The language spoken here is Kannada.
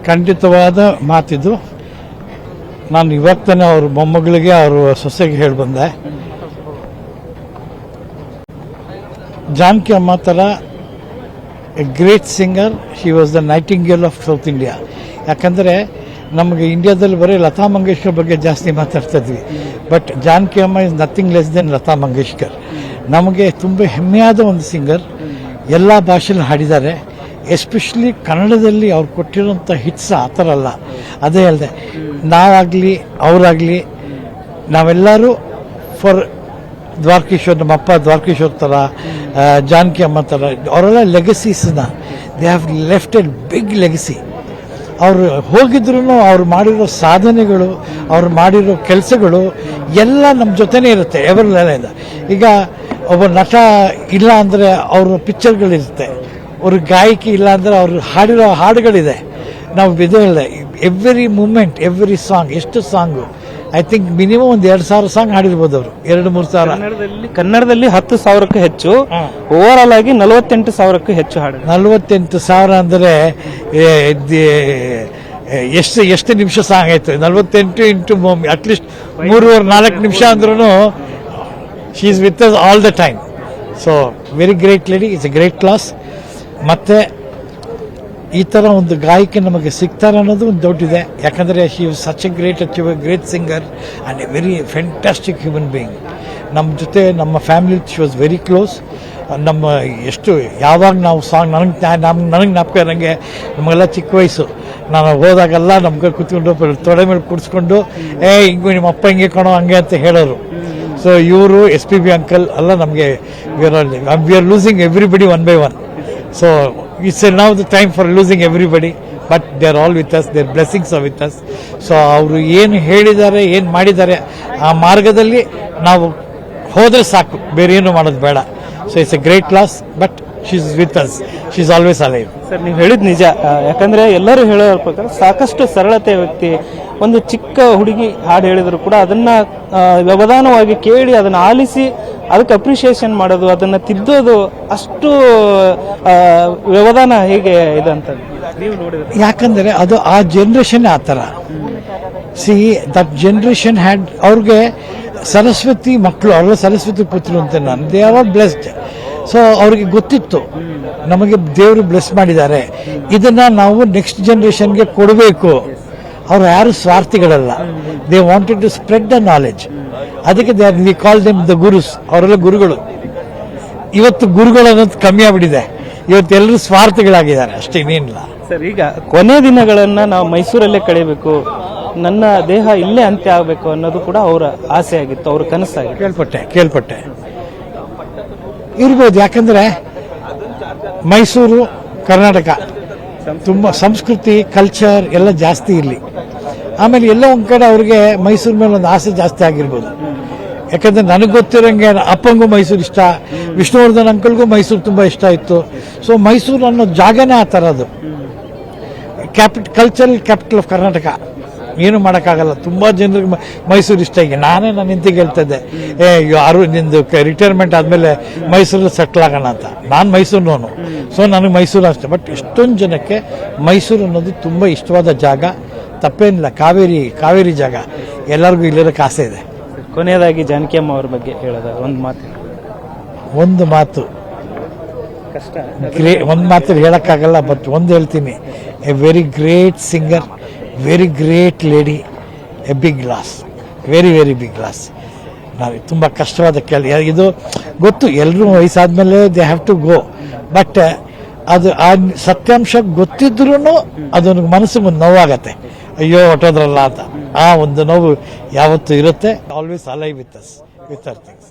ಖಂಡಿತವಾದ ಮಾತಿದು. ನಾನು ಇವತ್ತನೇ ಅವ್ರ ಮೊಮ್ಮಗಳಿಗೆ ಅವ್ರ ಸೊಸೆಗೆ ಹೇಳಿ ಬಂದೆ, ಜಾನಕಿ ಅಮ್ಮ ಥರ A great singer. She was the Nightingale of south India. ಯಾಕಂದರೆ ನಮಗೆ ಇಂಡಿಯಾದಲ್ಲಿ ಬರೀ ಲತಾ ಮಂಗೇಶ್ಕರ್ ಬಗ್ಗೆ ಜಾಸ್ತಿ ಮಾತಾಡ್ತಾ ಇದ್ವಿ, but Janaki Amma is nothing less than Lata Mangeshkar. ನಮಗೆ ತುಂಬ ಹೆಮ್ಮೆಯಾದ ಒಂದು ಸಿಂಗರ್. ಎಲ್ಲ ಭಾಷೆಯಲ್ಲಿ ಹಾಡಿದ್ದಾರೆ. ಎಸ್ಪೆಷಲಿ ಕನ್ನಡದಲ್ಲಿ ಅವ್ರು ಕೊಟ್ಟಿರೋಂಥ ಹಿಟ್ಸ್ ಆ ಥರ ಅಲ್ಲ. ಅದೇ ಹೇಳಿದೆ, ನಾವಾಗಲಿ ಅವರಾಗಲಿ ನಾವೆಲ್ಲರೂ ಫಾರ್ ದ್ವಾರಕೀಶೋರ್, ನಮ್ಮಪ್ಪ ದ್ವಾರಕೀಶೋರ್ ಥರ, ಜಾನಕಿ ಅಮ್ಮ ಥರ ಅವರೆಲ್ಲ ಲೆಗಸೀಸ್ನ they have left a big legacy. ಅವರು ಹೋಗಿದ್ರು ಅವ್ರು ಮಾಡಿರೋ ಸಾಧನೆಗಳು, ಅವ್ರು ಮಾಡಿರೋ ಕೆಲಸಗಳು ಎಲ್ಲ ನಮ್ಮ ಜೊತೆನೇ ಇರುತ್ತೆ ಎವರ್ಲೆಲ್ಲ. ಈಗ ಒಬ್ಬ ನಟ ಇಲ್ಲ ಅಂದರೆ ಅವ್ರ ಪಿಕ್ಚರ್ಗಳಿರುತ್ತೆ, ಅವ್ರ ಗಾಯಕಿ ಇಲ್ಲ ಅಂದರೆ ಅವ್ರು ಹಾಡಿರೋ ಹಾಡುಗಳಿದೆ. ನಾವು ಇದು ಹೇಳಿದೆ, ಎವ್ರಿ ಮೂಮೆಂಟ್, ಎವ್ರಿ ಸಾಂಗ್. ಎಷ್ಟು ಸಾಂಗು, ಐ ಥಿಂಕ್ ಮಿನಿಮಮ್ ಒಂದು 2,000 ಸಾಂಗ್ ಹಾಡಿರ್ಬೋದು ಅವರು, 2-3 ಸಾವಿರ. ಕನ್ನಡದಲ್ಲಿ 10,000ಕ್ಕೂ ಹೆಚ್ಚು, ಓವರ್ ಆಲ್ ಆಗಿ 48,000ಕ್ಕೂ ಹೆಚ್ಚು ಹಾಡು. 48,000 ಅಂದರೆ ಎಷ್ಟು ನಿಮಿಷ ಸಾಂಗ್ ಆಯ್ತು? 48 ಇಂಟು ಅಟ್ಲೀಸ್ಟ್ 3-4 ನಿಮಿಷ ಅಂದ್ರೂ she is with us all the time. So very great lady, it's A great class. ಮತ್ತು ಈ ಥರ ಒಂದು ಗಾಯಕಿ ನಮಗೆ ಸಿಗ್ತಾರೆ ಅನ್ನೋದು ಒಂದು ಡೌಟ್ ಇದೆ. ಯಾಕಂದರೆ she was such A great achiever, great singer and A very fantastic human being. ನಮ್ಮ ಜೊತೆ ನಮ್ಮ family she was very close. ನಮ್ಮ ಎಷ್ಟು ಯಾವಾಗ ನಾವು ಸಾಂಗ್ ನನಗೆ ಜ್ಞಾಪಕ ಇರೋಂಗೆ, ನಮಗೆಲ್ಲ ಚಿಕ್ಕ ವಯಸ್ಸು, ನಾನು ಹೋದಾಗೆಲ್ಲ ನಮ್ಗೆ ಕೂತ್ಕೊಂಡು ತೊಡೆ ಮೇಲೆ ಕೂಡಿಸ್ಕೊಂಡು ಹಿಂಗೆ ನಿಮ್ಮ ಅಪ್ಪ ಹಿಂಗೆ ಕಾಣೋ ಹಂಗೆ ಅಂತ ಹೇಳೋರು. ಸೊ ಇವರು SPB ಅಂಕಲ್ ಎಲ್ಲ ನಮಗೆ we are losing everybody one by one. So it's now the time for losing everybody, but they are all with us, their blessings are with us. So ಅವರು ಏನು ಹೇಳಿದ್ದಾರೆ, ಏನು ಮಾಡಿದ್ದಾರೆ, ಆ ಮಾರ್ಗದಲ್ಲಿ ನಾವು ಹೋದರೆ ಸಾಕು, ಬೇರೆ ಏನು ಮಾಡೋದು ಬೇಡ. So it's A great class, but she is with us, she is always alive. Sir, ನೀವು ಹೇಳಿದ ನಿಜ. ಯಾಕಂದ್ರೆ ಎಲ್ಲರೂ ಹೇಳೋ ಪ್ರಕಾರ ಸಾಕಷ್ಟು ಸರಳತೆ ವ್ಯಕ್ತಿ. ಒಂದು ಚಿಕ್ಕ ಹುಡುಗಿ ಹಾಡು ಹೇಳಿದ್ರು ಕೂಡ ಅದನ್ನ ವ್ಯವಧಾನವಾಗಿ ಕೇಳಿ ಅದನ್ನ ಆಲಿಸಿ ಅದಕ್ಕೆ ಅಪ್ರಿಷಿಯೇಷನ್ ಮಾಡೋದು, ಅದನ್ನ ತಿದ್ದೋದು, ಅಷ್ಟು ವ್ಯವಧಾನ ಹೇಗೆ ಇದೆ ಅಂತ ನೀವು ನೋಡಿದ್ರೆ. ಯಾಕಂದರೆ ಅದು ಆ ಜನ್ರೇಷನ್ ಆ ಥರ. ಸಿ ದಟ್ ಜನ್ರೇಷನ್ ಹ್ಯಾಡ್, ಅವ್ರಿಗೆ ಸರಸ್ವತಿ ಮಕ್ಕಳು, ಅವರ ಸರಸ್ವತಿ ಪುತ್ರರು ಅಂತ ನಾನು, ದೇ ಆರ್ ಬ್ಲೆಸ್ಡ್. ಸೊ ಅವ್ರಿಗೆ ಗೊತ್ತಿತ್ತು ನಮಗೆ ದೇವರು ಬ್ಲೆಸ್ ಮಾಡಿದ್ದಾರೆ, ಇದನ್ನ ನಾವು ನೆಕ್ಸ್ಟ್ ಜನ್ರೇಷನ್ಗೆ ಕೊಡಬೇಕು. ಅವ್ರು ಯಾರು ಸ್ವಾರ್ಥಿಗಳಲ್ಲ. They wanted to spread the knowledge. ಅದಕ್ಕೆ we call them the gurus. ಅವರೆಲ್ಲ ಗುರುಗಳು. ಇವತ್ತು ಗುರುಗಳು ಅನ್ನೋದು ಕಮ್ಮಿ ಆಗ್ಬಿಟ್ಟಿದೆ. ಇವತ್ತು ಎಲ್ಲರೂ ಸ್ವಾರ್ಥಿಗಳಾಗಿದ್ದಾರೆ, ಅಷ್ಟೇ, ಇನ್ನೇನಿಲ್ಲ. ಸರ್, ಈಗ ಕೊನೆ ದಿನಗಳನ್ನ ನಾವು ಮೈಸೂರಲ್ಲೇ ಕಳೆಯಬೇಕು, ನನ್ನ ದೇಹ ಇಲ್ಲೇ ಅಂತ್ಯ ಆಗಬೇಕು ಅನ್ನೋದು ಕೂಡ ಅವರ ಆಸೆ ಆಗಿತ್ತು, ಅವ್ರ ಕನಸಾಗಿತ್ತು. ಕೇಳ್ಪಟ್ಟೆ ಇರ್ಬೋದು. ಯಾಕಂದ್ರೆ ಮೈಸೂರು, ಕರ್ನಾಟಕ ತುಂಬ ಸಂಸ್ಕೃತಿ, ಕಲ್ಚರ್ ಎಲ್ಲ ಜಾಸ್ತಿ ಇಲ್ಲಿ. ಆಮೇಲೆ ಎಲ್ಲೋ ಒಂದು ಕಡೆ ಅವ್ರಿಗೆ ಮೈಸೂರು ಮೇಲೆ ಒಂದು ಆಸೆ ಜಾಸ್ತಿ ಆಗಿರ್ಬೋದು. ಯಾಕಂದ್ರೆ ನನಗೆ ಗೊತ್ತಿರೋಂಗೆ ಅಪ್ಪಂಗೂ ಮೈಸೂರು ಇಷ್ಟ, ವಿಷ್ಣುವರ್ಧನ್ ಅಂಕಲ್ಗೂ ಮೈಸೂರು ತುಂಬ ಇಷ್ಟ ಇತ್ತು. ಸೊ ಮೈಸೂರು ಅನ್ನೋ ಜಾಗನೇ ಆ ಥರದ್ದು. Cultural capital of Karnataka. ಏನು ಮಾಡೋಕ್ಕಾಗಲ್ಲ. ತುಂಬ ಜನರಿಗೆ ಮೈಸೂರು ಇಷ್ಟ. ಈಗ ನಾನೇ ನನ್ನ ಹೆಂಡತಿಗೆ ಹೇಳ್ತಾ ಇದ್ದೆ, ಯಾರು ನಿಂದು ರಿಟೈರ್ಮೆಂಟ್ ಆದಮೇಲೆ ಮೈಸೂರಲ್ಲಿ ಸೆಟ್ಲ್ ಆಗೋಣ ಅಂತ. ನಾನು ಮೈಸೂರಿನವನು, ಸೊ ನನಗೆ ಮೈಸೂರು ಅಷ್ಟೇ. ಬಟ್ ಎಷ್ಟೊಂದು ಜನಕ್ಕೆ ಮೈಸೂರು ಅನ್ನೋದು ತುಂಬ ಇಷ್ಟವಾದ ಜಾಗ. ತಪ್ಪೇನಿಲ್ಲ, ಕಾವೇರಿ ಜಾಗ, ಎಲ್ಲರಿಗೂ ಇಲ್ಲಿರೋಕ್ಕೆ ಆಸೆ ಇದೆ. ಕೊನೆಯದಾಗಿ ಜಾನಕಿ ಅಮ್ಮ ಅವ್ರ ಬಗ್ಗೆ ಹೇಳೋದ ಒಂದು ಮಾತು ಒಂದು ಮಾತು ಹೇಳೋಕ್ಕಾಗಲ್ಲ, ಬಟ್ ಒಂದು ಹೇಳ್ತೀನಿ, a very great singer, very great lady, a big loss, very very big loss. ನಾವು ತುಂಬ ಕಷ್ಟವಾದ ಇದು ಗೊತ್ತು, ಎಲ್ಲರೂ ವಯಸ್ಸಾದ್ಮೇಲೆ they have to go. But ಅದು ಆ ಸತ್ಯಾಂಶ ಗೊತ್ತಿದ್ರೂ ಅದೊಂದು ಮನಸ್ಸಿಗೆ ಒಂದು ನೋವಾಗತ್ತೆ, ಅಯ್ಯೋ ಹೊಟ್ಟೋದ್ರಲ್ಲ ಅಂತ. ಆ ಒಂದು ನೋವು ಯಾವತ್ತೂ ಇರುತ್ತೆ. Always alive with us, with our things.